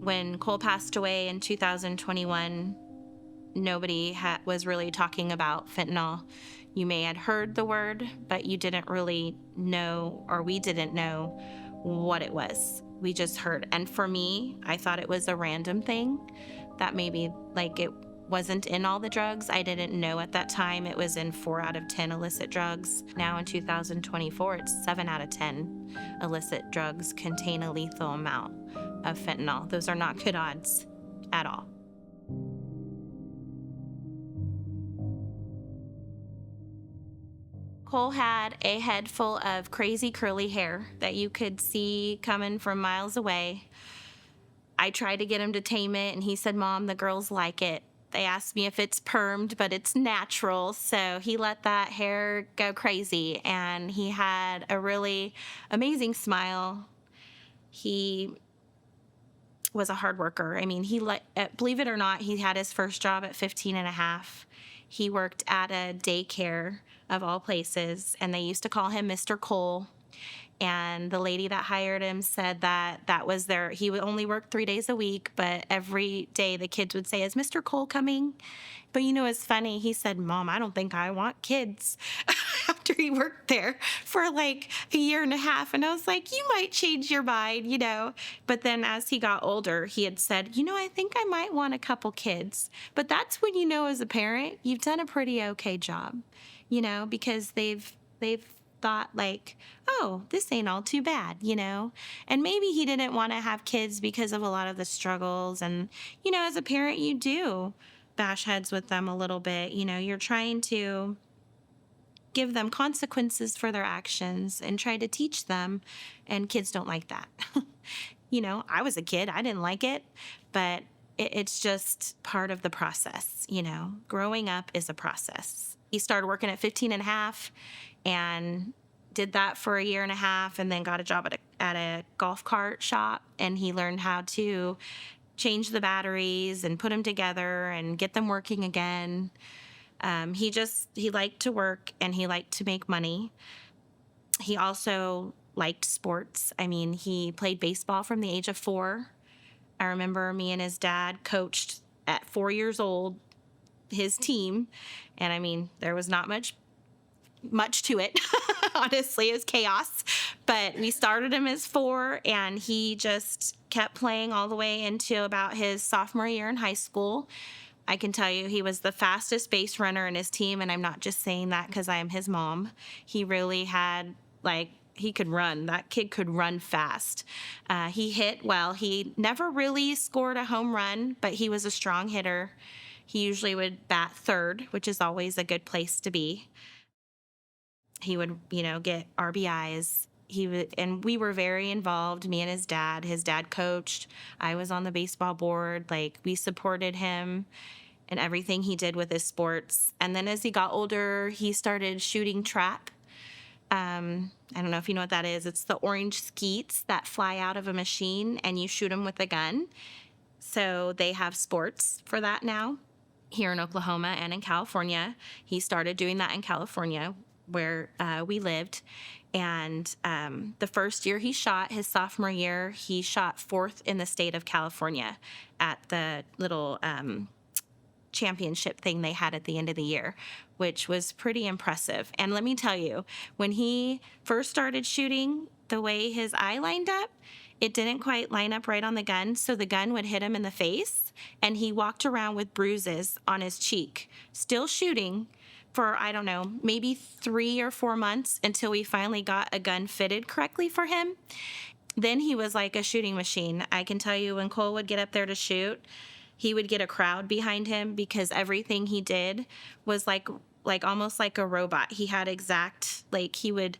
When Cole passed away in 2021, nobody was really talking about fentanyl. You may had heard the word, but you didn't really know, or we didn't know what it was. We just heard. And for me, I thought it was a random thing that maybe like it wasn't in all the drugs. I didn't know at that time it was in 4 out of 10 illicit drugs. Now in 2024, it's 7 out of 10 illicit drugs contain a lethal amount of fentanyl. Those are not good odds at all. Cole had a head full of crazy curly hair that you could see coming from miles away. I tried to get him to tame it, and he said, "Mom, the girls like it." They asked me if it's permed, but it's natural. So he let that hair go crazy, and he had a really amazing smile. He was a hard worker. I mean, believe it or not, he had his first job at 15 and a half. He worked at a daycare of all places, and they used to call him Mr. Cole. And the lady that hired him said that was he would only work 3 days a week, but every day the kids would say, "Is Mr. Cole coming?" But it's funny. He said, "Mom, I don't think I want kids." After he worked there for like a year and a half. And I was like, "You might change your mind. But then as he got older, he had said, "I think I might want a couple kids." But that's when as a parent, you've done a pretty okay job, because they've thought like, "Oh, this ain't all too bad. And maybe he didn't want to have kids because of a lot of the struggles. And, as a parent, you do bash heads with them a little bit. You're trying to give them consequences for their actions and try to teach them. And kids don't like that. I was a kid. I didn't like it. But it's just part of the process. Growing up is a process. He started working at 15 and a half and did that for a year and a half, and then got a job at a golf cart shop. And he learned how to change the batteries and put them together and get them working again. He liked to work, and he liked to make money. He also liked sports. I mean, he played baseball from the age of 4. I remember me and his dad coached at 4 years old his team. And I mean, there was not much to it. Honestly, it was chaos. But we started him as 4, and he just kept playing all the way into about his sophomore year in high school. I can tell you he was the fastest base runner in his team, and I'm not just saying that because I am his mom. He really had, he could run. That kid could run fast. He hit well. He never really scored a home run, but he was a strong hitter. He usually would bat third, which is always a good place to be. He would, get RBIs. And we were very involved, me and his dad. His dad coached. I was on the baseball board. We supported him and everything he did with his sports. And then as he got older, he started shooting trap. I don't know if you know what that is. It's the orange skeets that fly out of a machine, and you shoot them with a gun. So they have sports for that now here in Oklahoma and in California. He started doing that in California, where we lived. And the first year he shot, his sophomore year, he shot 4th in the state of California at the little championship thing they had at the end of the year, which was pretty impressive. And let me tell you, when he first started shooting, the way his eye lined up, it didn't quite line up right on the gun, so the gun would hit him in the face, and he walked around with bruises on his cheek, still shooting for, I don't know, maybe 3 or 4 months until we finally got a gun fitted correctly for him. Then he was like a shooting machine. I can tell you, when Cole would get up there to shoot, he would get a crowd behind him because everything he did was like almost like a robot. He had he would,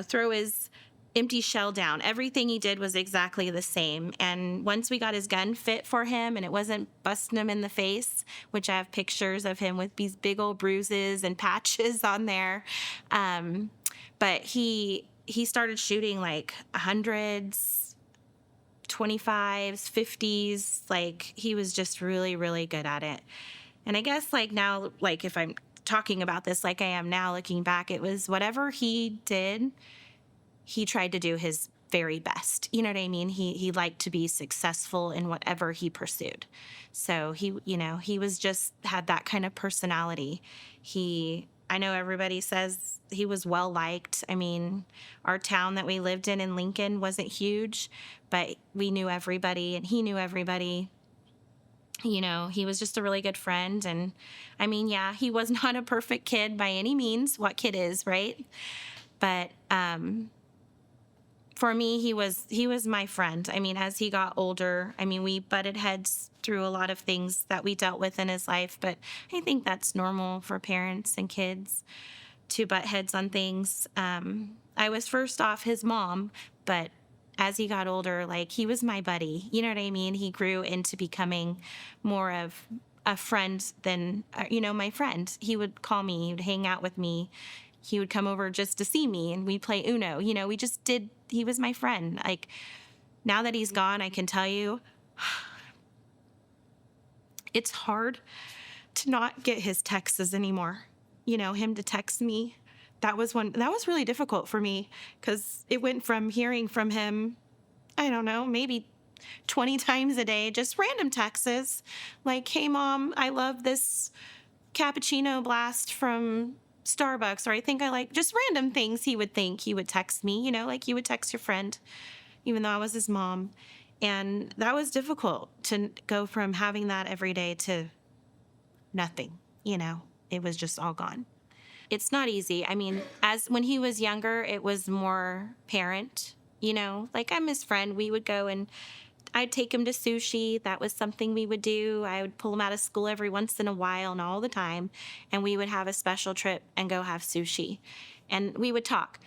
throw his empty shell down. Everything he did was exactly the same. And once we got his gun fit for him and it wasn't busting him in the face, which I have pictures of him with these big old bruises and patches on there. But he started shooting like hundreds, 25s, 50s. Like, he was just really, really good at it. And I guess, like, now, like, if I'm talking about this like I am now, looking back, it was whatever he did, he tried to do his very best. You know what I mean? He liked to be successful in whatever he pursued. So he was just had that kind of personality. I know everybody says he was well liked. I mean, our town that we lived in Lincoln wasn't huge, but we knew everybody and he knew everybody. He was just a really good friend. And I mean, yeah, he was not a perfect kid by any means. What kid is, right? But for me, he was my friend. I mean, as he got older, I mean, we butted heads through a lot of things that we dealt with in his life, but I think that's normal for parents and kids to butt heads on things. I was first off his mom, but as he got older, like, he was my buddy. You know what I mean? He grew into becoming more of a friend than, my friend. He would call me, he would hang out with me. He would come over just to see me and we'd play Uno. He was my friend. Like, now that he's gone, I can tell you, it's hard to not get his texts anymore. Him to text me. That was really difficult for me because it went from hearing from him, I don't know, maybe 20 times a day, just random texts like, "Hey mom, I love this cappuccino blast from Starbucks," or "I think I like," just random things he would text me, like you would text your friend, even though I was his mom. And that was difficult to go from having that every day to nothing. It was just all gone. It's not easy. I mean, as when he was younger, it was more parent, like, I'm his friend. We would go and I'd take him to sushi. That was something we would do. I would pull him out of school every once in a while and all the time, and we would have a special trip and go have sushi. And we would talk.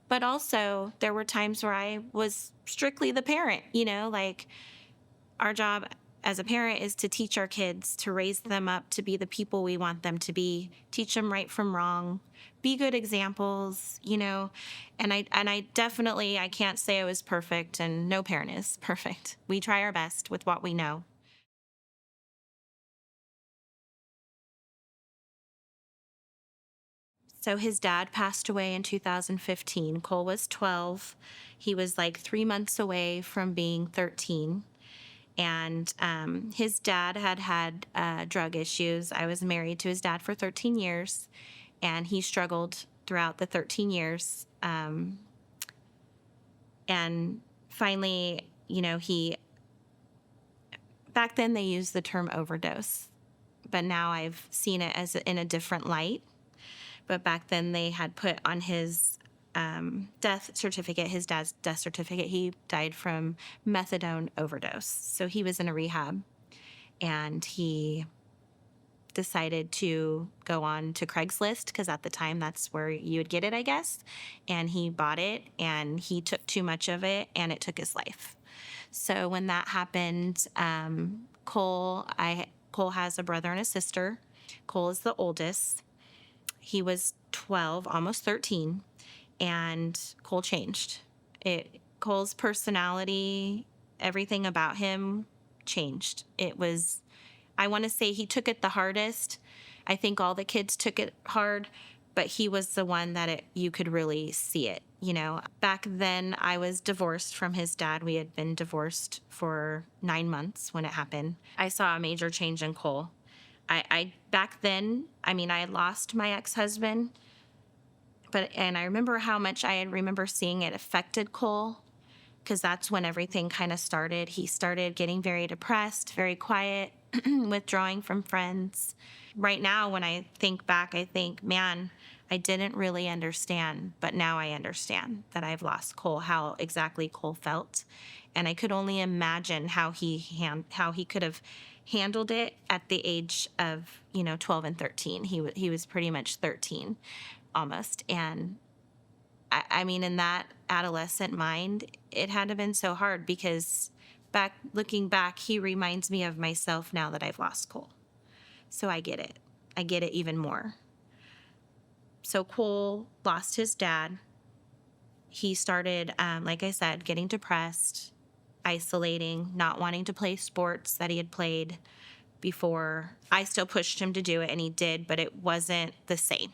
But also, there were times where I was strictly the parent, like, our job as a parent is to teach our kids, to raise them up to be the people we want them to be, teach them right from wrong, be good examples, and I definitely, I can't say I was perfect, and no parent is perfect. We try our best with what we know. So his dad passed away in 2015. Cole was 12. He was like 3 months away from being 13. And his dad had drug issues. I was married to his dad for 13 years, and he struggled throughout the 13 years. And finally, he, back then they used the term overdose, but now I've seen it as in a different light. But back then they had put on his death certificate, his dad's death certificate, he died from methadone overdose. So he was in a rehab, and he decided to go on to Craigslist, because at the time that's where you would get it, I guess. And he bought it, and he took too much of it, and it took his life. So when that happened, Cole has a brother and a sister. Cole is the oldest. He was 12, almost 13, and Cole changed. Cole's personality, everything about him changed. I want to say he took it the hardest. I think all the kids took it hard, but he was the one that you could really see it. Back then I was divorced from his dad. We had been divorced for 9 months when it happened. I saw a major change in Cole. I back then, I mean, I had lost my ex-husband, and I remember how much remember seeing it affected Cole, because that's when everything kind of started. He started getting very depressed, very quiet, withdrawing from friends. Right now, when I think back, I think, man, I didn't really understand, but now I understand that I've lost Cole, how exactly Cole felt. And I could only imagine how he could have handled it at the age of 12 and 13. He was pretty much 13 almost. And I mean, in that adolescent mind, it had to have been so hard, because looking back, he reminds me of myself now that I've lost Cole. So I get it. I get it even more. So Cole lost his dad. He started, like I said, getting depressed. isolating, not wanting to play sports that he had played before. I still pushed him to do it, and he did, but it wasn't the same.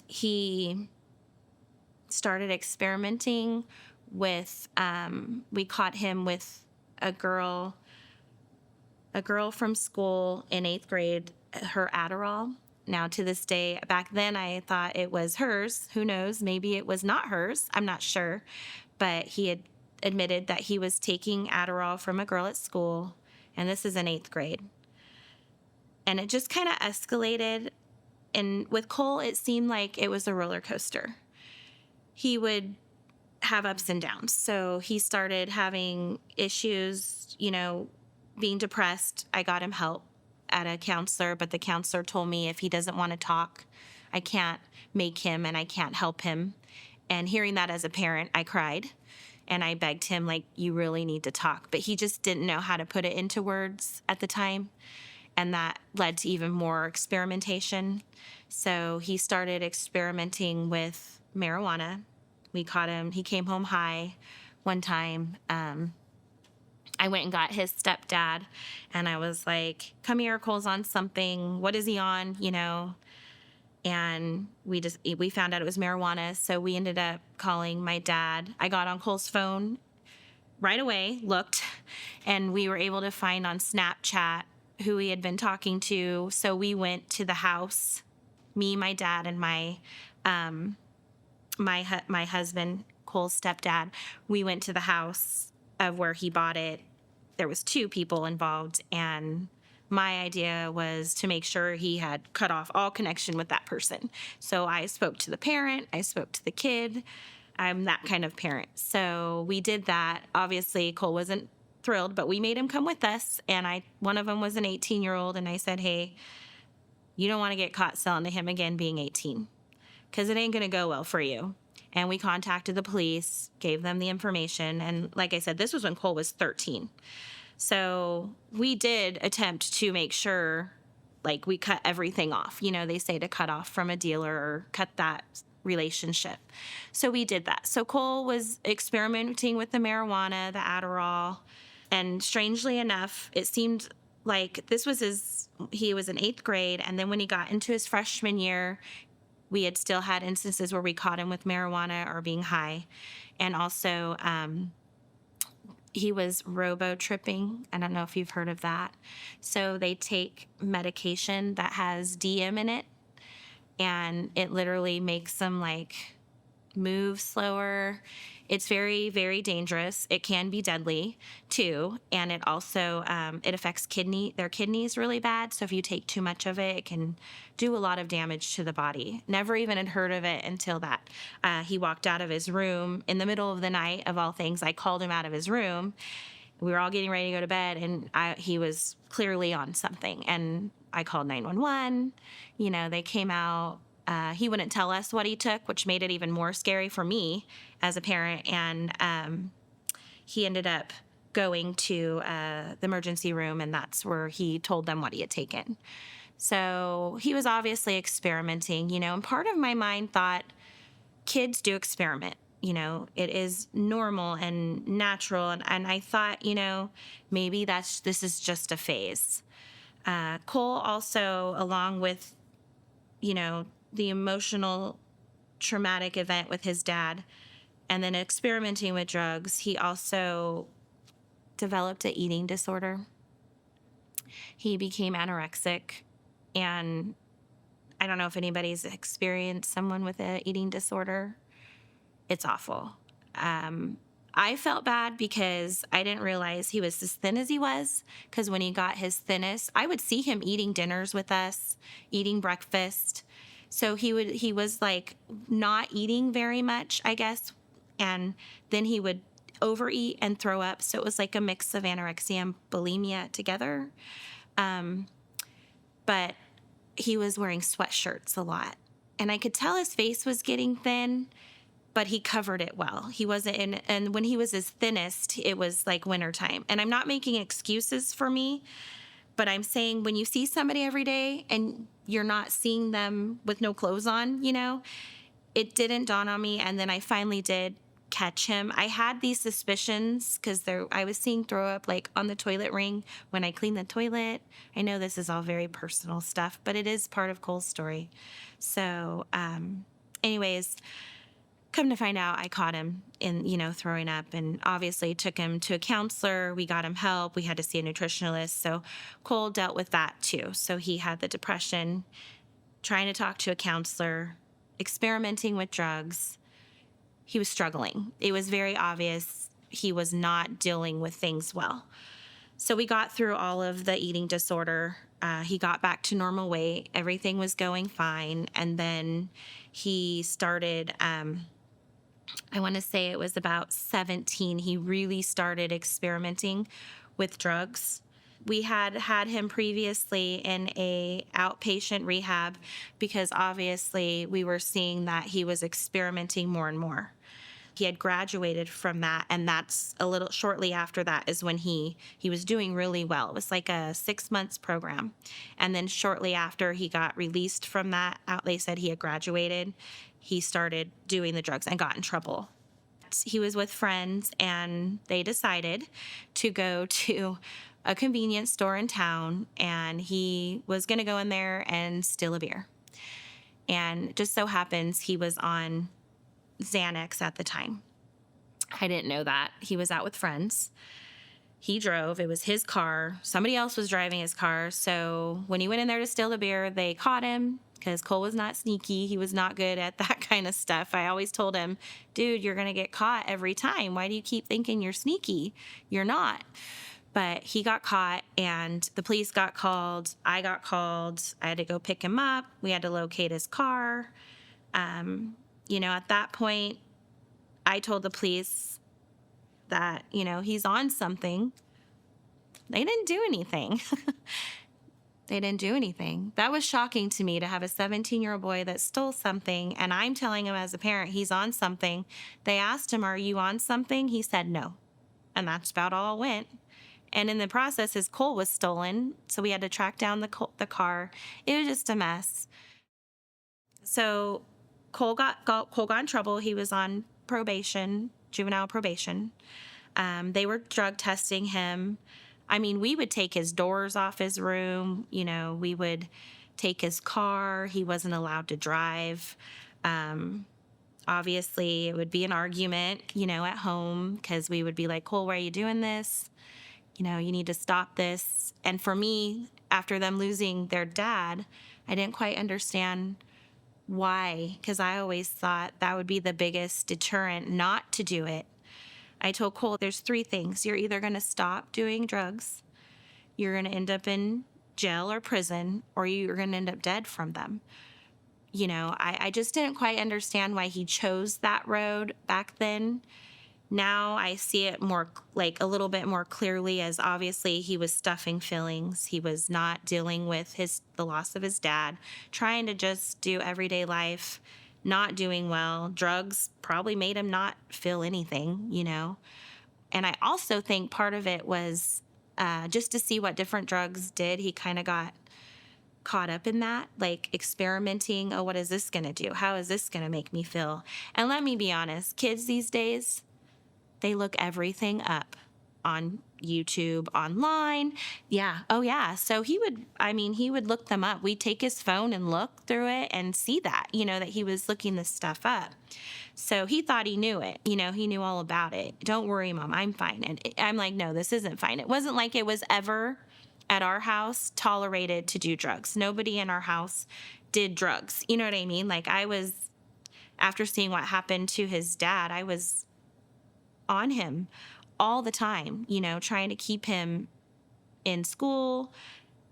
He started experimenting with, we caught him with a girl from school in 8th grade, her Adderall. Now, to this day, back then I thought it was hers. Who knows? Maybe it was not hers. I'm not sure. But he had admitted that he was taking Adderall from a girl at school, and this is in 8th grade. And it just kind of escalated. And with Cole, it seemed like it was a roller coaster. He would have ups and downs. So he started having issues, being depressed. I got him help at a counselor, but the counselor told me if he doesn't want to talk, I can't make him and I can't help him. And hearing that as a parent, I cried and I begged him, like, you really need to talk. But he just didn't know how to put it into words at the time. And that led to even more experimentation. So he started experimenting with marijuana. We caught him. He came home high one time. I went and got his stepdad, and I was like, come here, Cole's on something. What is he on, And we found out it was marijuana, so we ended up calling my dad. I got on Cole's phone right away, looked, and we were able to find on Snapchat who he had been talking to. So we went to the house, me, my dad, and my husband, Cole's stepdad. We went to the house of where he bought it. There was 2 people involved, and my idea was to make sure he had cut off all connection with that person. So I spoke to the parent, I spoke to the kid. I'm that kind of parent. So we did that. Obviously, Cole wasn't thrilled, but we made him come with us, and one of them was an 18-year-old, and I said, hey, you don't want to get caught selling to him again being 18, because it ain't going to go well for you. And we contacted the police, gave them the information. And like I said, this was when Cole was 13. So we did attempt to make sure, like, we cut everything off. They say to cut off from a dealer or cut that relationship. So we did that. So Cole was experimenting with the marijuana, the Adderall. And strangely enough, it seemed like he was in 8th grade. And then when he got into his freshman year, we had still had instances where we caught him with marijuana or being high. And also, he was robo-tripping. I don't know if you've heard of that. So they take medication that has DM in it, and it literally makes them, like, move slower. It's very, very dangerous. It can be deadly, too. And it also, it affects their kidneys really bad. So if you take too much of it, it can do a lot of damage to the body. Never even had heard of it until that. He walked out of his room in the middle of the night, of all things. I called him out of his room. We were all getting ready to go to bed, and he was clearly on something. And I called 911. They came out. He wouldn't tell us what he took, which made it even more scary for me as a parent. And he ended up going to the emergency room, and that's where he told them what he had taken. So he was obviously experimenting, and part of my mind thought kids do experiment. It is normal and natural. And I thought, maybe this is just a phase. Cole also, along with, the emotional traumatic event with his dad and then experimenting with drugs, he also developed an eating disorder. He became anorexic, and I don't know if anybody's experienced someone with an eating disorder. It's awful. I felt bad because I didn't realize he was as thin as he was, because when he got his thinnest, I would see him eating dinners with us, eating breakfast. So he was like not eating very much, I guess, and then he would overeat and throw up. So it was like a mix of anorexia and bulimia together. But he was wearing sweatshirts a lot, and I could tell his face was getting thin, but he covered it well. He wasn't in, and when he was his thinnest, it was like wintertime. And I'm not making excuses for me, but I'm saying when you see somebody every day and you're not seeing them with no clothes on, it didn't dawn on me. And then I finally did catch him. I had these suspicions because I was seeing throw up like on the toilet ring when I cleaned the toilet. I know this is all very personal stuff, but it is part of Cole's story. So, anyways, come to find out, I caught him in, throwing up, and obviously took him to a counselor. We got him help. We had to see a nutritionalist. So Cole dealt with that too. So he had the depression, trying to talk to a counselor, experimenting with drugs. He was struggling. It was very obvious he was not dealing with things well. So we got through all of the eating disorder. He got back to normal weight. Everything was going fine. And then he started, I want to say it was about 17, he really started experimenting with drugs. We had him previously in a outpatient rehab because obviously we were seeing that he was experimenting more and more. He had graduated from that, and that's a little shortly after that is when he was doing really well. It was like a 6 months program. And then shortly after he got released from that, they said he had graduated, he started doing the drugs and got in trouble. He was with friends, and they decided to go to a convenience store in town, and he was going to go in there and steal a beer. And just so happens he was on Xanax at the time. I didn't know that. He was out with friends. He drove. It was his car. Somebody else was driving his car. So when he went in there to steal the beer, they caught him because Cole was not sneaky. He was not good at that kind of stuff. I always told him, dude, you're going to get caught every time. Why do you keep thinking you're sneaky? You're not. But he got caught, and the police got called. I got called. I had to go pick him up. We had to locate his car. At that point, I told the police that, he's on something. They didn't do anything. They didn't do anything. That was shocking to me, to have a 17-year-old boy that stole something, and I'm telling him as a parent he's on something. They asked him, are you on something? He said no. And that's about all it went. And in the process, his Cole was stolen, so we had to track down the car. It was just a mess. So Cole got in trouble. He was on probation, juvenile probation. They were drug testing him. I mean, we would take his doors off his room. We would take his car. He wasn't allowed to drive. Obviously, it would be an argument, at home, because we would be like, Cole, why are you doing this? You need to stop this. And for me, after them losing their dad, I didn't quite understand why, because I always thought that would be the biggest deterrent not to do it. I told Cole, there's 3 things. You're either going to stop doing drugs, you're going to end up in jail or prison, or you're going to end up dead from them. I just didn't quite understand why he chose that road back then. Now I see it more, like a little bit more clearly, as obviously he was stuffing feelings. He was not dealing with the loss of his dad, trying to just do everyday life, not doing well. Drugs probably made him not feel anything, And I also think part of it was just to see what different drugs did. He kind of got caught up in that, like experimenting. Oh, what is this going to do? How is this going to make me feel? And let me be honest, kids these days, they look everything up on YouTube, online. Yeah. Oh, yeah. So he would look them up. We'd take his phone and look through it and see that, that he was looking this stuff up. So he thought he knew it. He knew all about it. Don't worry, Mom, I'm fine. And I'm like, no, this isn't fine. It wasn't like it was ever at our house tolerated to do drugs. Nobody in our house did drugs. You know what I mean? Like, after seeing what happened to his dad, I was on him all the time, trying to keep him in school,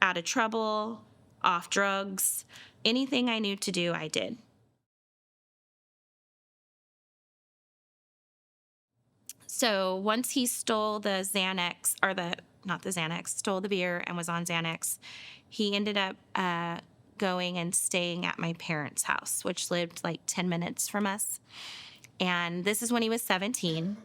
out of trouble, off drugs. Anything I knew to do, I did. So once he stole the Xanax, stole the beer and was on Xanax, he ended up going and staying at my parents' house, which lived like 10 minutes from us. And this is when he was 17.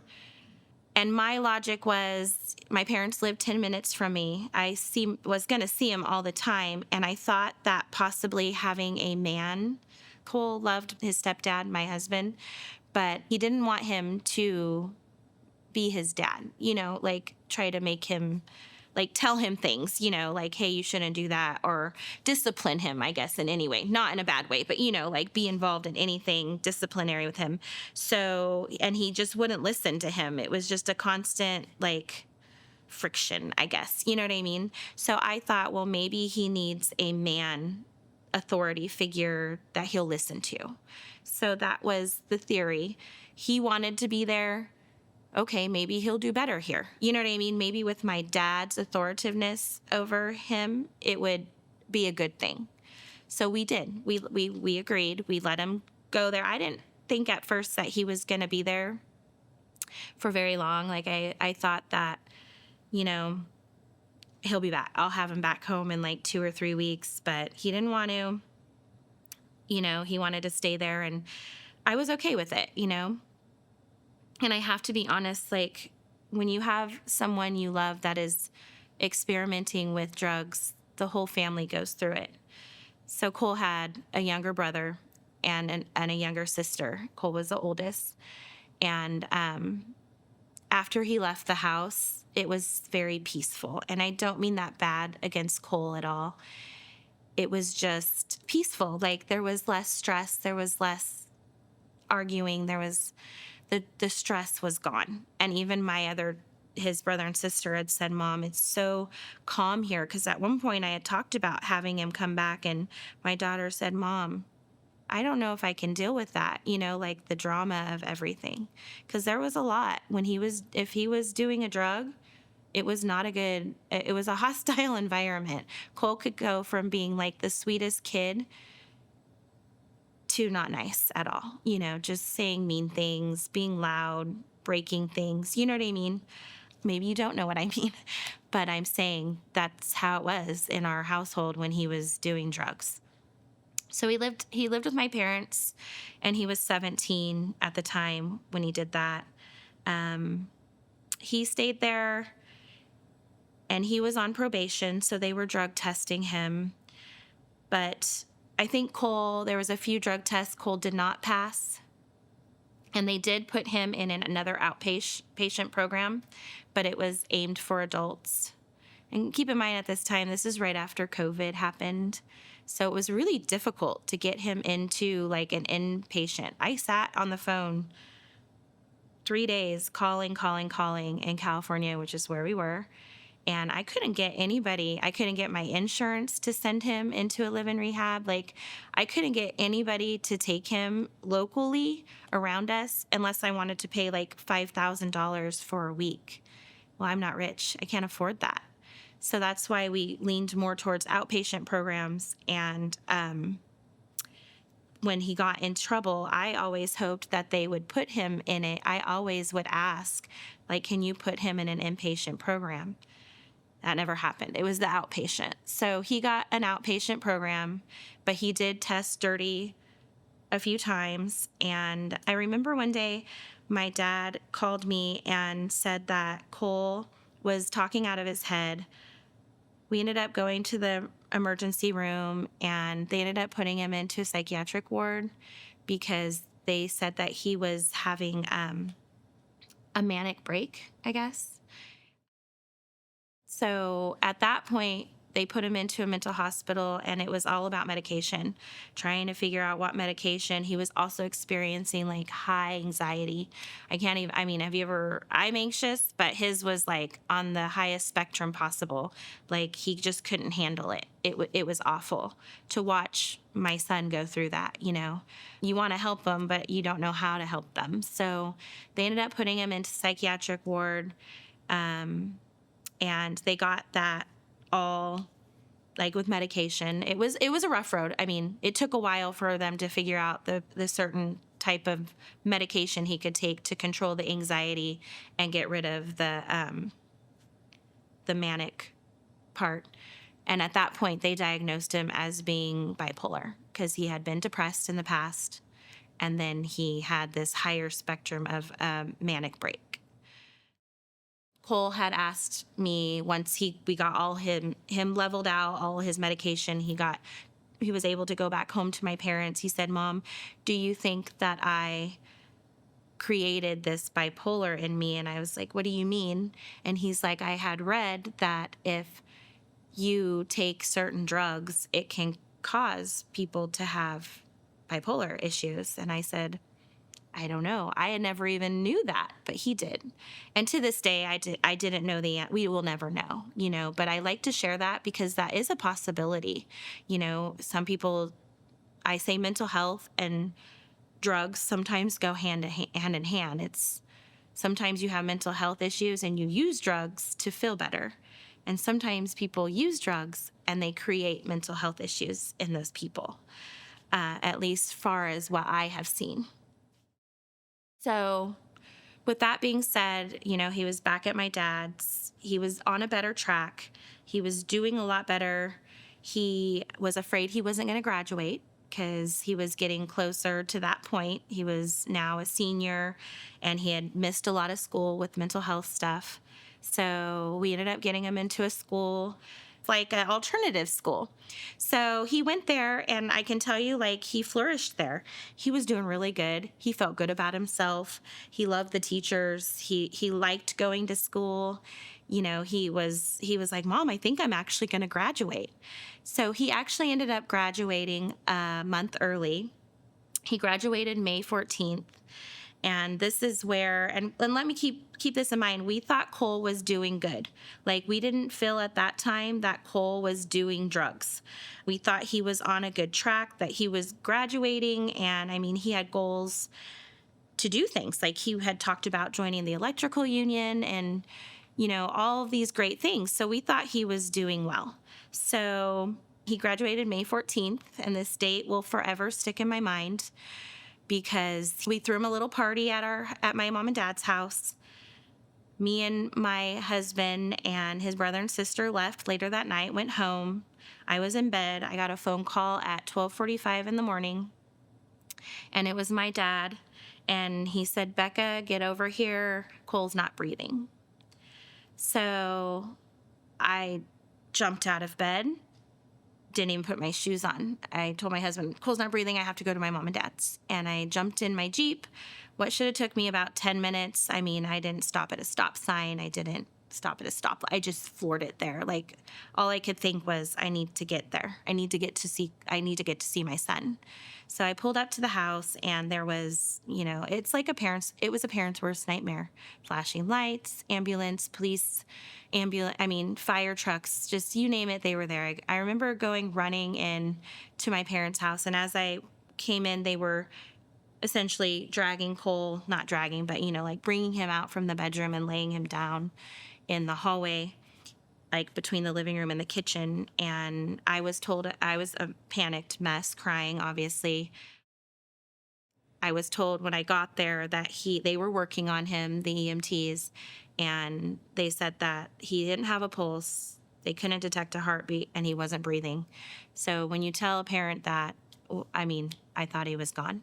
And my logic was, my parents lived 10 minutes from me. I was going to see him all the time. And I thought that possibly having a man, Cole loved his stepdad, my husband, but he didn't want him to be his dad, like try to make him, like tell him things, like, hey, you shouldn't do that, or discipline him, I guess, in any way, not in a bad way, but, like be involved in anything disciplinary with him. So, and he just wouldn't listen to him. It was just a constant, like, friction, I guess. You know what I mean? So I thought, well, maybe he needs a man authority figure that he'll listen to. So that was the theory. He wanted to be there. Okay, maybe he'll do better here. You know what I mean? Maybe with my dad's authoritativeness over him, it would be a good thing. So we did. We agreed. We let him go there. I didn't think at first that he was going to be there for very long. Like I thought that, he'll be back. I'll have him back home in like 2 or 3 weeks, but he didn't want to. He wanted to stay there, and I was okay with it, And I have to be honest, like, when you have someone you love that is experimenting with drugs, the whole family goes through it. So Cole had a younger brother and a younger sister. Cole was the oldest. And after he left the house, it was very peaceful. And I don't mean that bad against Cole at all. It was just peaceful. Like, there was less stress. There was less arguing. There was... The stress was gone. And even his brother and sister had said, Mom, it's so calm here. Because at one point I had talked about having him come back, and my daughter said, Mom, I don't know if I can deal with that, like the drama of everything. Because there was a lot. If he was doing a drug, it was a hostile environment. Cole could go from being like the sweetest kid to not nice at all, just saying mean things, being loud, breaking things. You know what I mean? Maybe you don't know what I mean, but I'm saying that's how it was in our household when he was doing drugs. So he lived with my parents, and he was 17 at the time when he did that. He stayed there, and he was on probation, so they were drug testing him. But I think there was a few drug tests Cole did not pass, and they did put him in another outpatient program, but it was aimed for adults. And keep in mind, at this time, this is right after COVID happened, so it was really difficult to get him into like an inpatient. I sat on the phone 3 days calling in California, which is where we were. And I couldn't get anybody. I couldn't get my insurance to send him into a live-in rehab. Like, I couldn't get anybody to take him locally around us unless I wanted to pay like $5,000 for a week. Well, I'm not rich. I can't afford that. So that's why we leaned more towards outpatient programs. And when he got in trouble, I always hoped that they would put him in it. I always would ask, like, can you put him in an inpatient program? That never happened. It was the outpatient. So he got an outpatient program, but he did test dirty a few times. And I remember one day my dad called me and said that Cole was talking out of his head. We ended up going to the emergency room, and they ended up putting him into a psychiatric ward because they said that he was having a manic break, I guess. So at that point, they put him into a mental hospital, and it was all about medication, trying to figure out what medication. He was also experiencing like high anxiety. I'm anxious, but his was like on the highest spectrum possible. Like, he just couldn't handle it. It was awful to watch my son go through that. You want to help them, but you don't know how to help them. So they ended up putting him into psychiatric ward. And they got that all like with medication. It was a rough road. I mean, it took a while for them to figure out the certain type of medication he could take to control the anxiety and get rid of the manic part. And at that point, they diagnosed him as being bipolar because he had been depressed in the past, and then he had this higher spectrum of manic break. Cole had asked me once we got all him leveled out, all his medication, he was able to go back home to my parents. He said, Mom, do you think that I created this bipolar in me. And I was like, what do you mean? And he's like, I had read that if you take certain drugs, it can cause people to have bipolar issues. And I said, I don't know. I had never even knew that, but he did. And to this day, I didn't know we will never know, but I like to share that because that is a possibility. Some people, I say mental health and drugs sometimes go hand in hand. It's sometimes you have mental health issues and you use drugs to feel better. And sometimes people use drugs and they create mental health issues in those people, at least far as what I have seen. So with that being said, he was back at my dad's. He was on a better track. He was doing a lot better. He was afraid he wasn't going to graduate because he was getting closer to that point. He was now a senior and he had missed a lot of school with mental health stuff. So we ended up getting him into a school, like an alternative school. So he went there, and I can tell you, like, he flourished there. He was doing really good. He felt good about himself. He loved the teachers. He liked going to school. He was like, Mom, I think I'm actually going to graduate. So he actually ended up graduating a month early. He graduated May 14th. And this is where, and let me keep this in mind, we thought Cole was doing good. Like, we didn't feel at that time that Cole was doing drugs. We thought he was on a good track, that he was graduating, and I mean, he had goals to do things. Like, he had talked about joining the electrical union and, all of these great things. So we thought he was doing well. So he graduated May 14th, and this date will forever stick in my mind, because we threw him a little party at my mom and dad's house. Me and my husband and his brother and sister left later that night, went home. I was in bed. I got a phone call at 12:45 in the morning, and it was my dad. And he said, Becca, get over here. Cole's not breathing. So I jumped out of bed, didn't even put my shoes on. I told my husband, Cole's not breathing. I have to go to my mom and dad's. And I jumped in my Jeep. What should have took me about 10 minutes. I mean, I didn't stop at a stop sign. I didn't stop at a stop. I just floored it there. Like, all I could think was, I need to get there. I need to get to see my son. So I pulled up to the house, and there was, it's like it was a parent's worst nightmare. Flashing lights, ambulance, police, fire trucks, just you name it, they were there. I remember running in to my parents' house, and as I came in, they were essentially dragging Cole, not dragging, but, like bringing him out from the bedroom and laying him down in the hallway, like between the living room and the kitchen. And I was told I was a panicked mess, crying, obviously. I was told when I got there that they were working on him, the EMTs, and they said that he didn't have a pulse, they couldn't detect a heartbeat, and he wasn't breathing. So when you tell a parent that, I thought he was gone.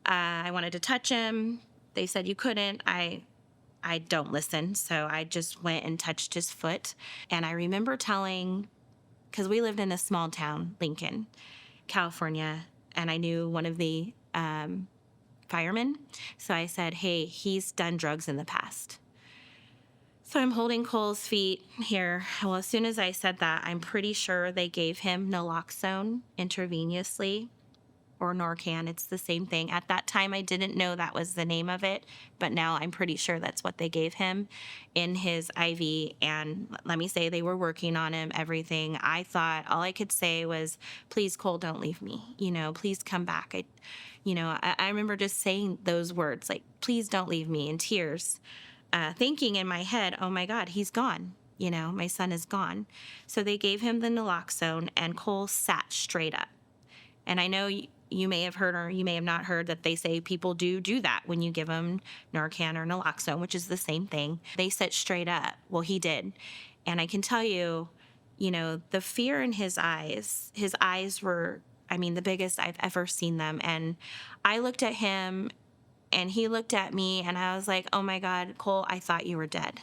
I wanted to touch him. They said you couldn't. I don't listen, so I just went and touched his foot. And I remember because we lived in a small town, Lincoln, California, and I knew one of the firemen. So I said, hey, he's done drugs in the past. So I'm holding Cole's feet here. Well, as soon as I said that, I'm pretty sure they gave him Naloxone intravenously, or Narcan. It's the same thing. At that time, I didn't know that was the name of it, but now I'm pretty sure that's what they gave him in his IV. And let me say, they were working on him, everything. I thought all I could say was, please, Cole, don't leave me. Please come back. I remember just saying those words, like, please don't leave me, in tears, thinking in my head, oh my God, he's gone. My son is gone. So they gave him the Naloxone, and Cole sat straight up. And I know you may have heard, or you may have not heard, that they say people do that when you give them Narcan or Naloxone, which is the same thing. They sit straight up. Well, he did. And I can tell you, the fear in his eyes were, the biggest I've ever seen them. And I looked at him, and he looked at me, and I was like, oh my God, Cole, I thought you were dead.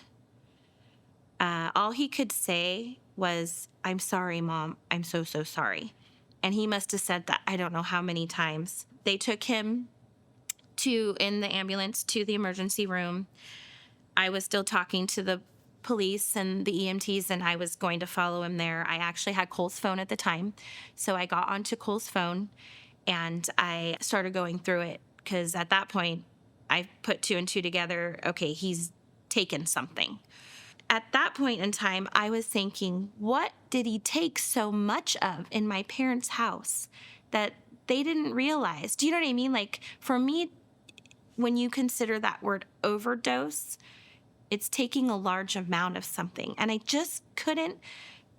All he could say was, I'm sorry, Mom. I'm so, so sorry. And he must have said that I don't know how many times. They took him in the ambulance to the emergency room. I was still talking to the police and the EMTs, and I was going to follow him there. I actually had Cole's phone at the time. So I got onto Cole's phone and I started going through it because at that point, I put two and two together. Okay, he's taken something. At that point in time, I was thinking, what did he take so much of in my parents' house that they didn't realize? Do you know what I mean? Like, for me, when you consider that word overdose, it's taking a large amount of something. And I just couldn't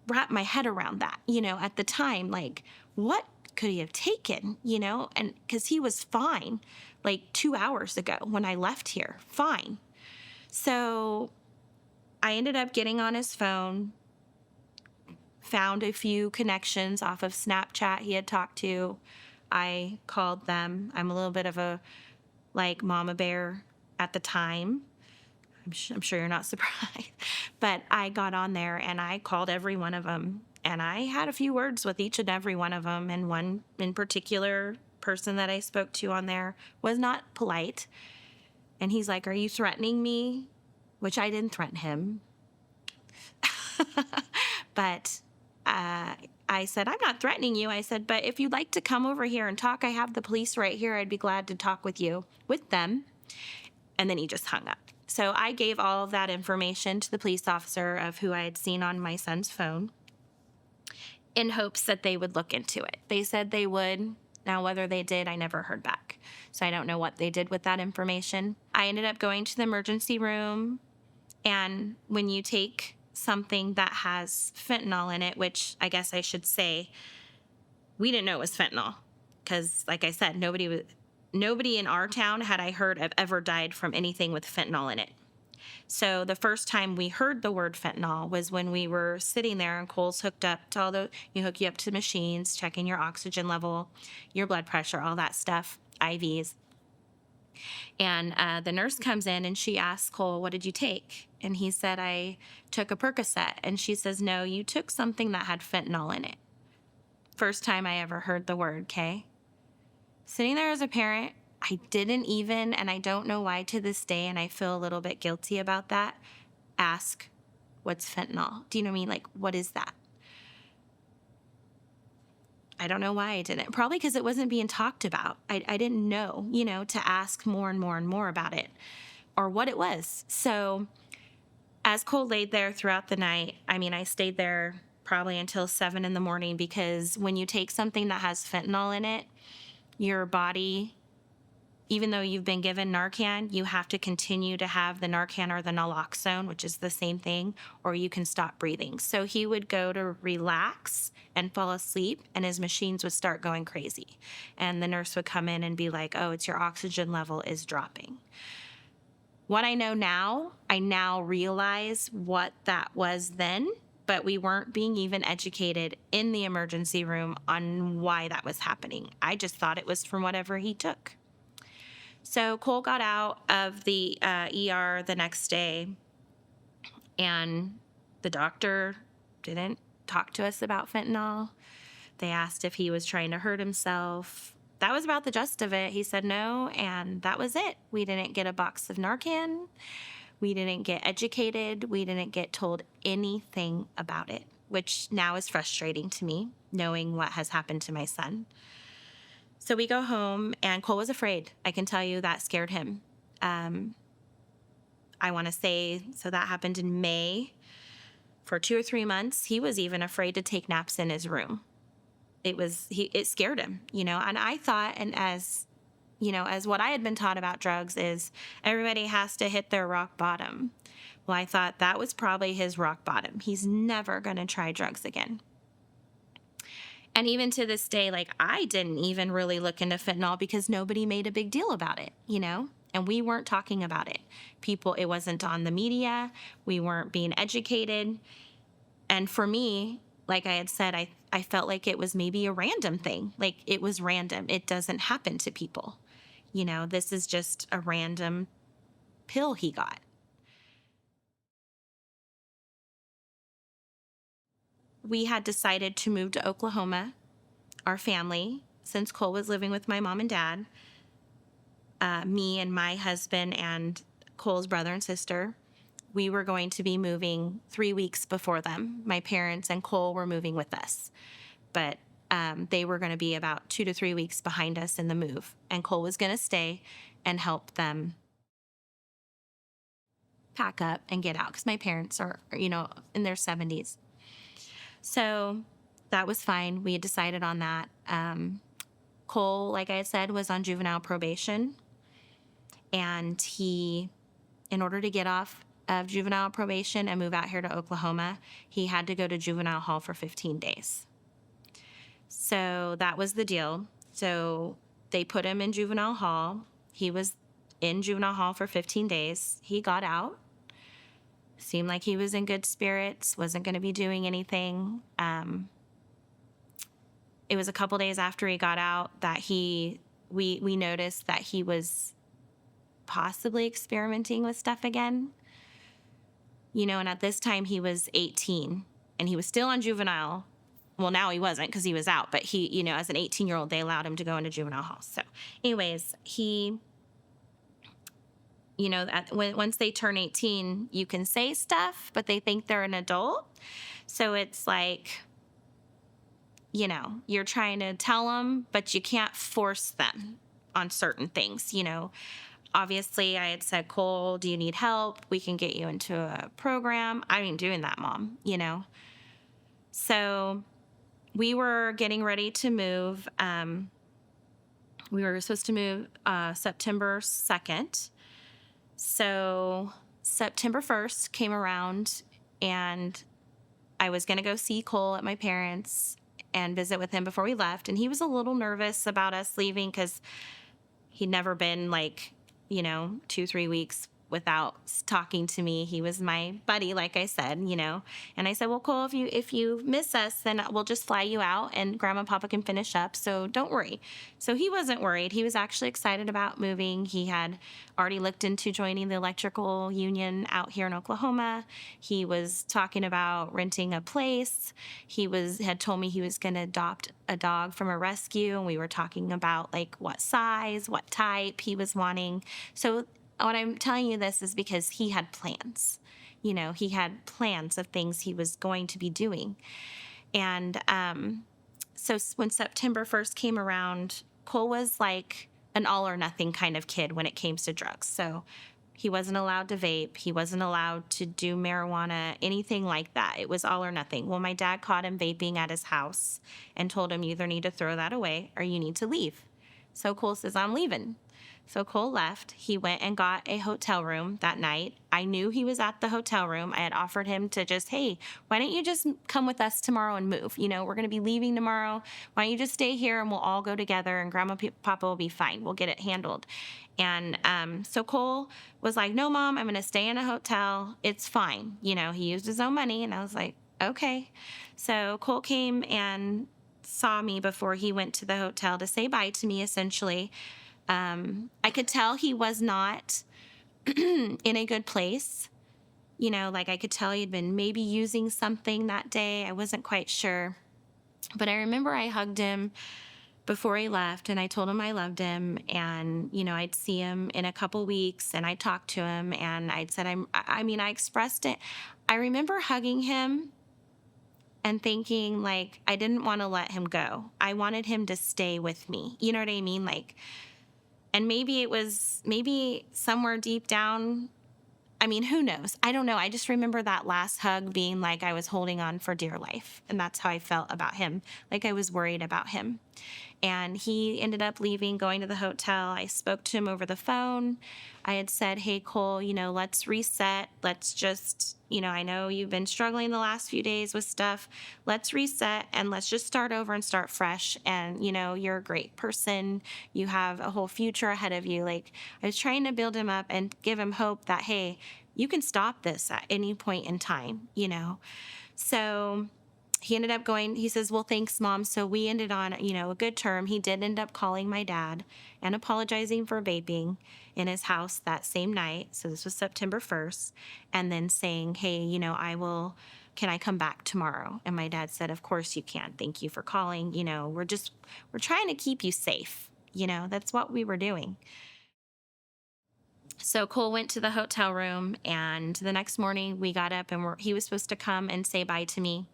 wrap my head around that, at the time. Like, what could he have taken, And because he was fine like 2 hours ago when I left here, fine. So I ended up getting on his phone, found a few connections off of Snapchat he had talked to. I called them. I'm a little bit of a mama bear at the time. I'm sure you're not surprised. But I got on there and I called every one of them. And I had a few words with each and every one of them. And one in particular person that I spoke to on there was not polite. And he's like, "Are you threatening me?" Which I didn't threaten him. But I said, "I'm not threatening you." I said, "But if you'd like to come over here and talk, I have the police right here. I'd be glad to talk with them." And then he just hung up. So I gave all of that information to the police officer of who I had seen on my son's phone in hopes that they would look into it. They said they would. Now, whether they did, I never heard back. So I don't know what they did with that information. I ended up going to the emergency room. And when you take something that has fentanyl in it, which I guess I should say, we didn't know it was fentanyl. Because, like I said, nobody in our town had I heard of ever died from anything with fentanyl in it. So the first time we heard the word fentanyl was when we were sitting there and Cole's hooked up to hook you up to machines, checking your oxygen level, your blood pressure, all that stuff, IVs. And the nurse comes in and she asks Cole, "What did you take?" And he said, "I took a Percocet." And she says, "No, you took something that had fentanyl in it." First time I ever heard the word, okay? Sitting there as a parent, I didn't even, and I don't know why to this day, and I feel a little bit guilty about that, ask, "What's fentanyl?" Do you know what I mean? Like, what is that? I don't know why I didn't. Probably because it wasn't being talked about. I didn't know, to ask more and more and more about it or what it was. So as Cole laid there throughout the night, I stayed there probably until 7 in the morning because when you take something that has fentanyl in it, your body, even though you've been given Narcan, you have to continue to have the Narcan or the Naloxone, which is the same thing, or you can stop breathing. So he would go to relax and fall asleep, and his machines would start going crazy. And the nurse would come in and be like, "Oh, it's your oxygen level is dropping." What I know now, I now realize what that was then, but we weren't being even educated in the emergency room on why that was happening. I just thought it was from whatever he took. So Cole got out of the ER the next day, and the doctor didn't talk to us about fentanyl. They asked if he was trying to hurt himself. That was about the gist of it. He said no, and that was it. We didn't get a box of Narcan. We didn't get educated. We didn't get told anything about it, which now is frustrating to me, knowing what has happened to my son. So we go home, and Cole was afraid. I can tell you that scared him. I want to say, so that happened in May. For 2 or 3 months, he was even afraid to take naps in his room. It scared him, and I thought, and as what I had been taught about drugs is everybody has to hit their rock bottom. Well, I thought that was probably his rock bottom. He's never going to try drugs again. And even to this day, I didn't even really look into fentanyl because nobody made a big deal about it, and we weren't talking about it. It wasn't on the media. We weren't being educated. And for me, like I had said, I felt like it was maybe a random thing. Like it was random. It doesn't happen to people. This is just a random pill he got. We had decided to move to Oklahoma, our family, since Cole was living with my mom and dad. me and my husband and Cole's brother and sister, we were going to be moving 3 weeks before them. My parents and Cole were moving with us, but they were going to be about 2 to 3 weeks behind us in the move. And Cole was going to stay and help them pack up and get out because my parents are, in their 70s. So that was fine. We had decided on that. Cole, like I said, was on juvenile probation. And he, in order to get off of juvenile probation and move out here to Oklahoma, he had to go to juvenile hall for 15 days. So that was the deal. So they put him in juvenile hall. He was in juvenile hall for 15 days. He got out. Seemed like he was in good spirits, wasn't going to be doing anything. It was a couple days after he got out that we noticed that he was possibly experimenting with stuff again. And at this time he was 18 and he was still on juvenile. Well, now he wasn't because he was out, but he, as an 18-year-old, they allowed him to go into juvenile hall. So anyways, he, once they turn 18, you can say stuff, but they think they're an adult. So it's like, you're trying to tell them, but you can't force them on certain things, Obviously, I had said, Cole, do you need help? We can get you into a program. I ain't doing that, Mom, So we were getting ready to move. We were supposed to move September 2nd. So September 1st came around, and I was going to go see Cole at my parents' and visit with him before we left. And he was a little nervous about us leaving because he'd never been 2-3 weeks without talking to me. He was my buddy, like I said, And I said, well, Cole, if you miss us, then we'll just fly you out and Grandma and Papa can finish up. So don't worry. So he wasn't worried. He was actually excited about moving. He had already looked into joining the electrical union out here in Oklahoma. He was talking about renting a place. He had told me he was going to adopt a dog from a rescue. And we were talking about what size, what type he was wanting. So what I'm telling you this is because he had plans. He had plans of things he was going to be doing. And so when September 1st came around, Cole was like an all or nothing kind of kid when it came to drugs. So he wasn't allowed to vape. He wasn't allowed to do marijuana, anything like that. It was all or nothing. Well, my dad caught him vaping at his house and told him, you either need to throw that away or you need to leave. So Cole says, I'm leaving. So Cole left. He went and got a hotel room that night. I knew he was at the hotel room. I had offered him to just, hey, why don't you just come with us tomorrow and move? We're going to be leaving tomorrow. Why don't you just stay here and we'll all go together and Grandma Papa will be fine. We'll get it handled. And so Cole was like, no, Mom, I'm going to stay in a hotel. It's fine. He used his own money. And I was like, okay. So Cole came and saw me before he went to the hotel to say bye to me, essentially. I could tell he was not in a good place. I could tell he'd been maybe using something that day. I wasn't quite sure. But I remember I hugged him before he left and I told him I loved him and, I'd see him in a couple weeks and I talked to him and I'd said, I expressed it. I remember hugging him and thinking I didn't want to let him go. I wanted him to stay with me. You know what I mean? And maybe somewhere deep down, who knows? I don't know. I just remember that last hug being like I was holding on for dear life. And that's how I felt about him. I was worried about him. And he ended up leaving, going to the hotel. I spoke to him over the phone. I had said, hey, Cole, let's reset. Let's just, I know you've been struggling the last few days with stuff. Let's reset and let's just start over and start fresh. And, you're a great person. You have a whole future ahead of you. I was trying to build him up and give him hope that, hey, you can stop this at any point in time, So he ended up going, he says, well, thanks, Mom. So we ended on, a good term. He did end up calling my dad and apologizing for vaping in his house that same night. So this was September 1st. And then saying, hey, can I come back tomorrow? And my dad said, of course you can. Thank you for calling. We're trying to keep you safe. That's what we were doing. So Cole went to the hotel room, and the next morning we got up and he was supposed to come and say bye to me.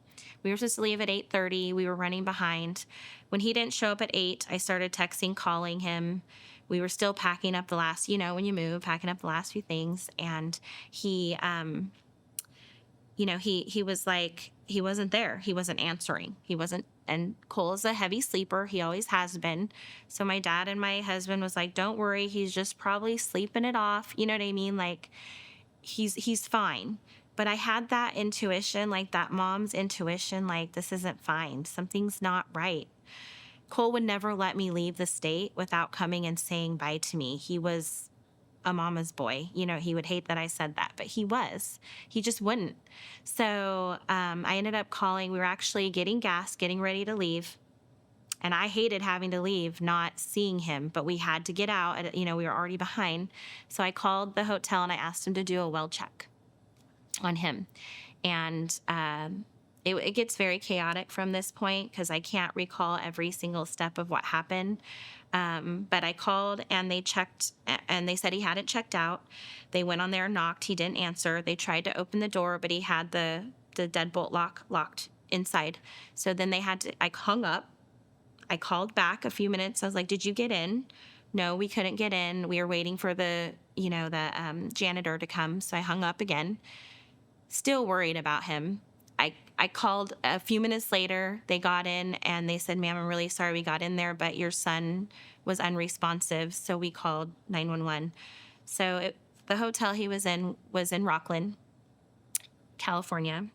We were supposed to leave at 8:30. We were running behind. When he didn't show up at 8, I started texting, calling him. We were still packing up the last, when you move, packing up the last few things. And he, he was like, he wasn't there. He wasn't answering. He wasn't. And Cole is a heavy sleeper. He always has been. So my dad and my husband was like, don't worry. He's just probably sleeping it off. You know what I mean? Like he's fine. But I had that intuition, like that mom's intuition, like this isn't fine. Something's not right. Cole would never let me leave the state without coming and saying bye to me. He was a mama's boy. He would hate that I said that, but he was. He just wouldn't. So I ended up calling. We were actually getting gas, getting ready to leave. And I hated having to leave, not seeing him, but we had to get out. We were already behind. So I called the hotel and I asked him to do a well check on him. And it gets very chaotic from this point because I can't recall every single step of what happened. But I called and they checked and they said he hadn't checked out. They went on there and knocked. He didn't answer. They tried to open the door, but he had the deadbolt locked inside. So then I hung up. I called back a few minutes. I was like, did you get in? No, we couldn't get in. We were waiting for the janitor to come. So I hung up again, still worried about him. I called a few minutes later. They got in and they said, ma'am, I'm really sorry we got in there, but your son was unresponsive. So we called 911. So the hotel he was in Rockland, California.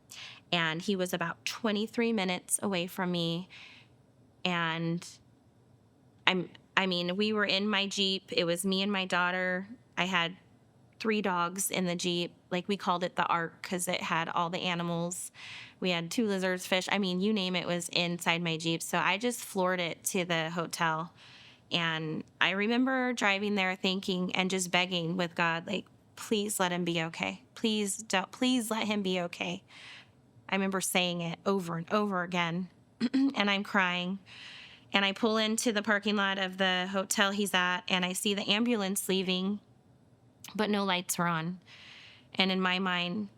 And he was about 23 minutes away from me. And we were in my Jeep. It was me and my daughter. I had 3 dogs in the Jeep. Like we called it the Ark because it had all the animals. We had 2 lizards, fish. You name it was inside my Jeep. So I just floored it to the hotel. And I remember driving there thinking and just begging with God, like, please let him be okay. Please let him be okay. I remember saying it over and over again. And I'm crying. And I pull into the parking lot of the hotel he's at, and I see the ambulance leaving, but no lights were on. And in my mind,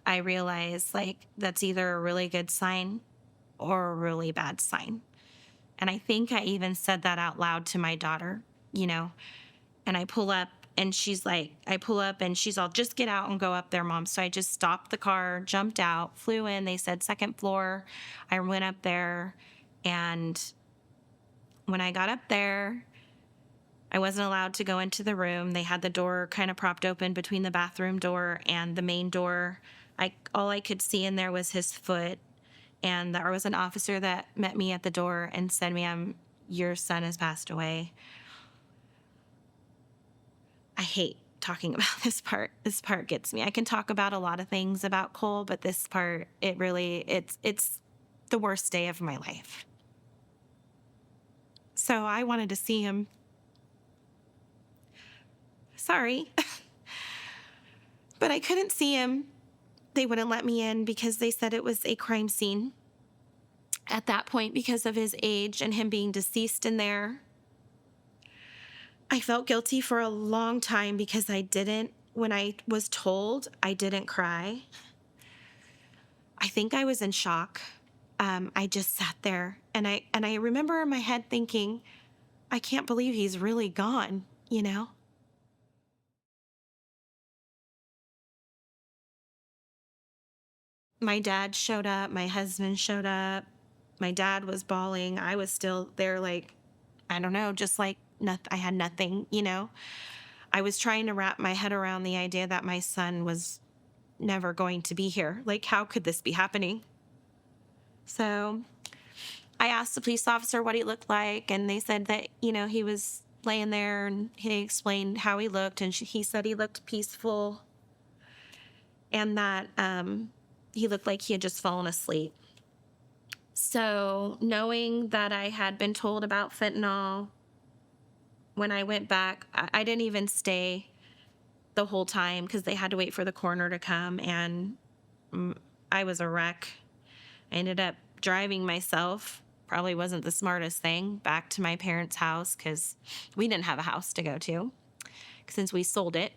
I realize, like, that's either a really good sign or a really bad sign. And I think I even said that out loud to my daughter, and I pull up. And she's like, all, just get out and go up there, Mom. So I just stopped the car, jumped out, flew in. They said 2nd floor. I went up there. And when I got up there, I wasn't allowed to go into the room. They had the door kind of propped open between the bathroom door and the main door. All I could see in there was his foot. And there was an officer that met me at the door and said, ma'am, your son has passed away. I hate talking about this part. This part gets me. I can talk about a lot of things about Cole, but this part, it's the worst day of my life. So I wanted to see him. Sorry. But I couldn't see him. They wouldn't let me in because they said it was a crime scene at that point because of his age and him being deceased in there. I felt guilty for a long time because when I was told, I didn't cry. I think I was in shock. I just sat there and I remember in my head thinking, I can't believe he's really gone, My dad showed up, my husband showed up, my dad was bawling. I was still there like, I don't know, just like I had nothing, I was trying to wrap my head around the idea that my son was never going to be here. Like, how could this be happening? So I asked the police officer what he looked like, and they said that, he was laying there, and he explained how he looked, and he said he looked peaceful and that he looked like he had just fallen asleep. So knowing that I had been told about fentanyl, when I went back, I didn't even stay the whole time because they had to wait for the coroner to come, and I was a wreck. I ended up driving myself, probably wasn't the smartest thing, back to my parents' house because we didn't have a house to go to since we sold it.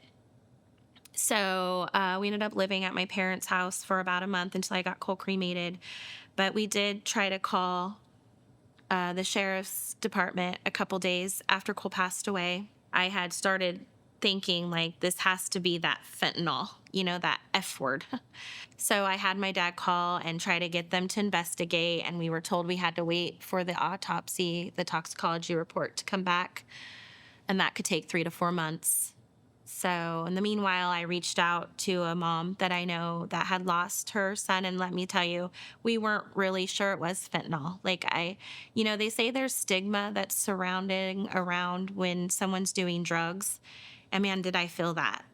So we ended up living at my parents' house for about a month until I got Cole cremated. But we did try to call the sheriff's department a couple days after Cole passed away. I had started thinking, like, this has to be that fentanyl, that F word. So I had my dad call and try to get them to investigate. And we were told we had to wait for the autopsy, the toxicology report to come back. And that could take 3 to 4 months. So in the meanwhile, I reached out to a mom that I know that had lost her son. And let me tell you, we weren't really sure it was fentanyl. They say there's stigma that's surrounding around when someone's doing drugs. And man, did I feel that.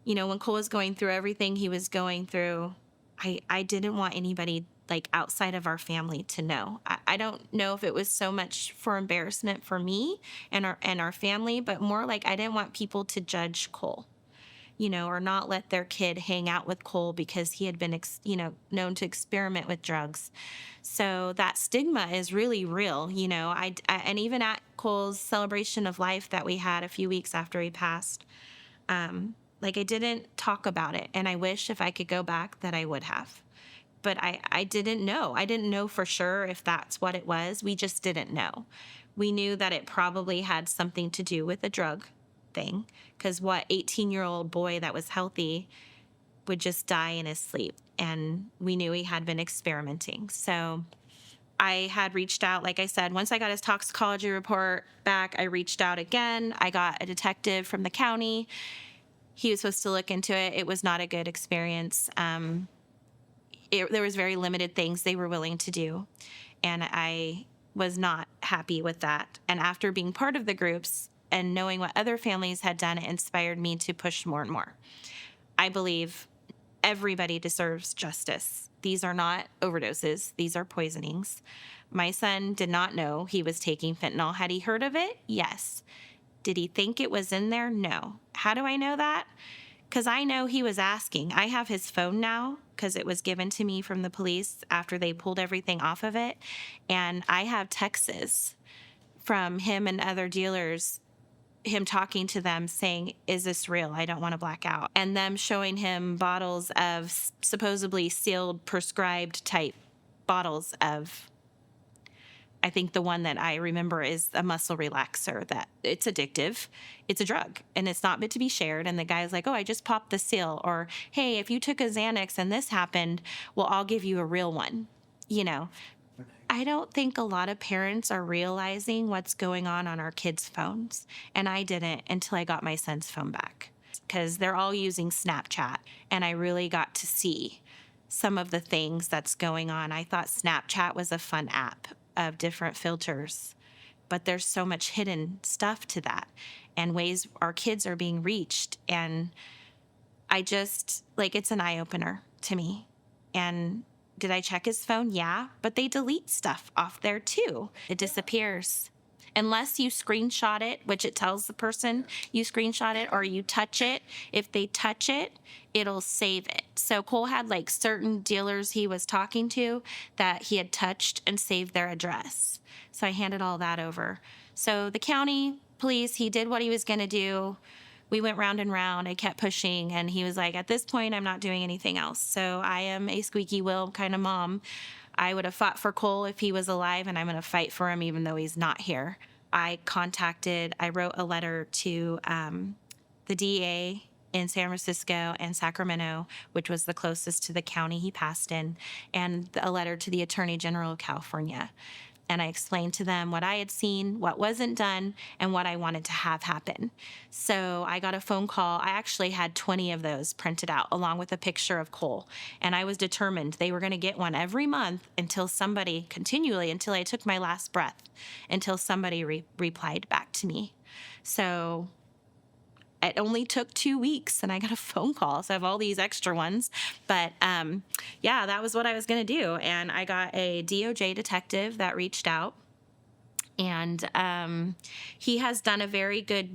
When Cole was going through everything he was going through, I didn't want anybody like outside of our family to know. I don't know if it was so much for embarrassment for me and our family, but more like I didn't want people to judge Cole, or not let their kid hang out with Cole because he had been, known to experiment with drugs. So that stigma is really real, and even at Cole's celebration of life that we had a few weeks after he passed, I didn't talk about it. And I wish if I could go back that I would have. But I didn't know. I didn't know for sure if that's what it was. We just didn't know. We knew that it probably had something to do with the drug thing. Because what 18-year-old boy that was healthy would just die in his sleep? And we knew he had been experimenting. So I had reached out, like I said, once I got his toxicology report back, I reached out again. I got a detective from the county. He was supposed to look into it. It was not a good experience. There was very limited things they were willing to do, and I was not happy with that. And after being part of the groups and knowing what other families had done, it inspired me to push more and more. I believe everybody deserves justice. These are not overdoses. These are poisonings. My son did not know he was taking fentanyl. Had he heard of it? Yes. Did he think it was in there? No. How do I know that? Because I know he was asking. I have his phone now because it was given to me from the police after they pulled everything off of it. And I have texts from him and other dealers, him talking to them saying, is this real? I don't want to black out. And them showing him bottles of supposedly sealed, prescribed type bottles of, I think the one that I remember is a muscle relaxer that it's addictive. It's a drug and it's not meant to be shared. And the guy's like, oh, I just popped the seal. Or, hey, if you took a Xanax and this happened, well, I'll give you a real one. I don't think a lot of parents are realizing what's going on our kids' phones. And I didn't until I got my son's phone back because they're all using Snapchat. And I really got to see some of the things that's going on. I thought Snapchat was a fun app of different filters, but there's so much hidden stuff to that and ways our kids are being reached. And I just, it's an eye-opener to me. And did I check his phone? Yeah, but they delete stuff off there too. It disappears. Unless you screenshot it, which it tells the person you screenshot it, or you touch it. If they touch it, it'll save it. So Cole had certain dealers he was talking to that he had touched and saved their address. So I handed all that over. So the county police, he did what he was going to do. We went round and round. I kept pushing, and he was like, at this point, I'm not doing anything else. So I am a squeaky wheel kind of mom. I would have fought for Cole if he was alive, and I'm going to fight for him even though he's not here. I wrote a letter to the DA in San Francisco and Sacramento, which was the closest to the county he passed in, and a letter to the Attorney General of California. And I explained to them what I had seen, what wasn't done, and what I wanted to have happen. So I got a phone call. I actually had 20 of those printed out along with a picture of Cole. And I was determined they were going to get one every month until I took my last breath, until somebody replied back to me. So it only took 2 weeks and I got a phone call. So I have all these extra ones. But that was what I was going to do. And I got a DOJ detective that reached out. And he has done a very good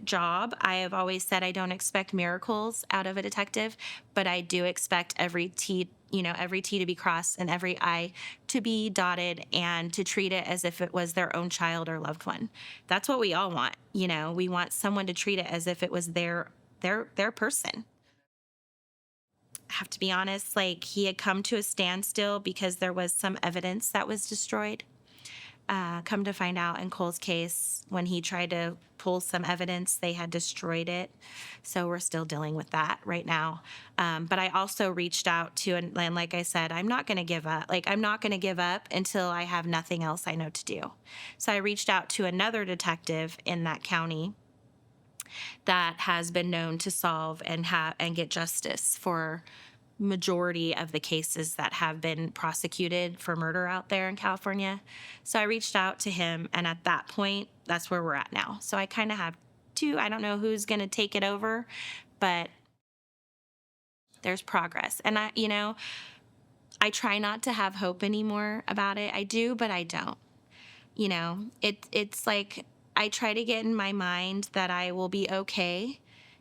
job. I have always said I don't expect miracles out of a detective, but I do expect every T to be crossed and every I to be dotted, and to treat it as if it was their own child or loved one. That's what we all want. We want someone to treat it as if it was their their person. I have to be honest, like he had come to a standstill because there was some evidence that was destroyed. Come to find out in Cole's case, when he tried to pull some evidence, they had destroyed it. So we're still dealing with that right now. But I also reached out to, and like I said, I'm not going to give up. Like, I'm not going to give up until I have nothing else I know to do. So I reached out to another detective in that county that has been known to solve and get justice for majority of the cases that have been prosecuted for murder out there in California. So I reached out to him, and at that point, that's where we're at now. So I kind of have two. I don't know who's going to take it over, but there's progress. And I try not to have hope anymore about it. I do, but I don't. It's like I try to get in my mind that I will be okay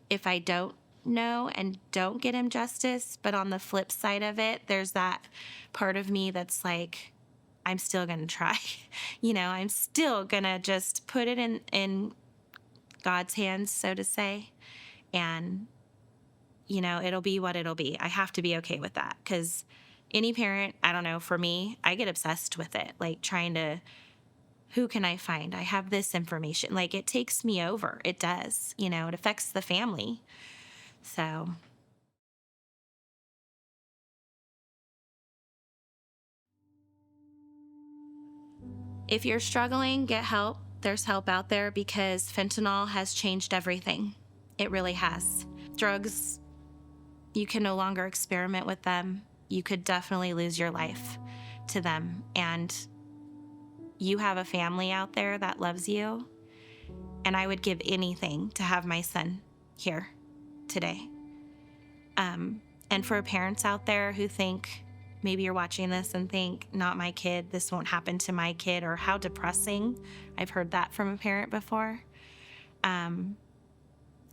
if I don't know and don't get him justice. But on the flip side of it, there's that part of me that's like, I'm still going to try. I'm still going to just put it in God's hands, so to say. And, it'll be what it'll be. I have to be okay with that because any parent, I don't know, for me, I get obsessed with it, like trying to, who can I find? I have this information. Like it takes me over. It does. It affects the family. So if you're struggling, get help. There's help out there because fentanyl has changed everything. It really has. Drugs, you can no longer experiment with them. You could definitely lose your life to them. And you have a family out there that loves you. And I would give anything to have my son here today. And for parents out there who think, maybe you're watching this and think, not my kid, this won't happen to my kid, or how depressing. I've heard that from a parent before.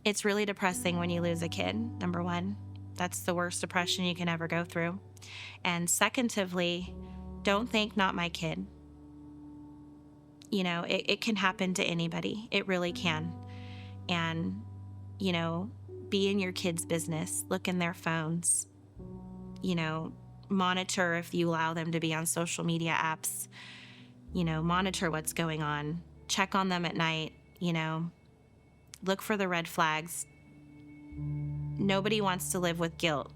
It's really depressing when you lose a kid, number one. That's the worst depression you can ever go through. And secondly, don't think, not my kid. It can happen to anybody. It really can. And, be in your kids' business, look in their phones, monitor if you allow them to be on social media apps, monitor what's going on, check on them at night, look for the red flags. Nobody wants to live with guilt.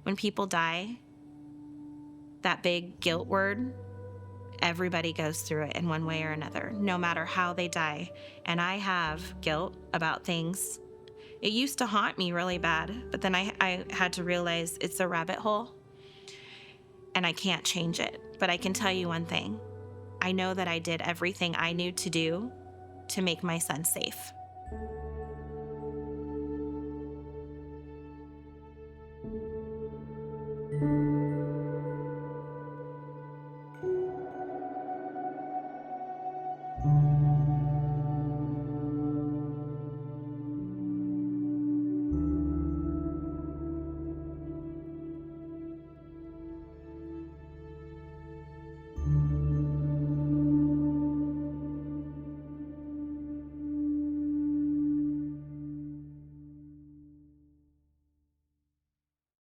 When people die, that big guilt word, everybody goes through it in one way or another, no matter how they die. And I have guilt about things. It used to haunt me really bad, but then I had to realize it's a rabbit hole and I can't change it. But I can tell you one thing. I know that I did everything I knew to do to make my son safe.